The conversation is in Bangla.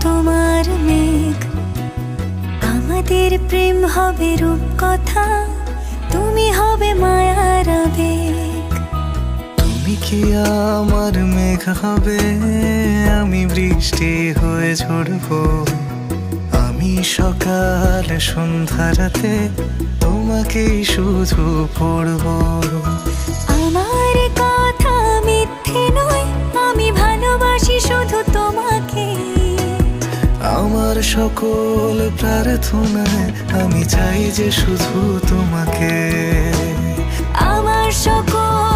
তোমার মেঘ, আমাদের প্রেম হবে রূপকথা, তুমি হবে মায়ার আবেগ। তুমি কি আমার মেঘ হবে, আমি বৃষ্টি হয়ে ঝরবো। আমি সকাল সন্ধ্যা রাতে তোমাকেই শুধু পড়বো। আমার কথা মিথ্যে নয়, আমি ভালোবাসি শুধু তোমাকে। আমার সকল প্রার্থনায় আমি চাই যে শুধু তোমাকে। আমার সকল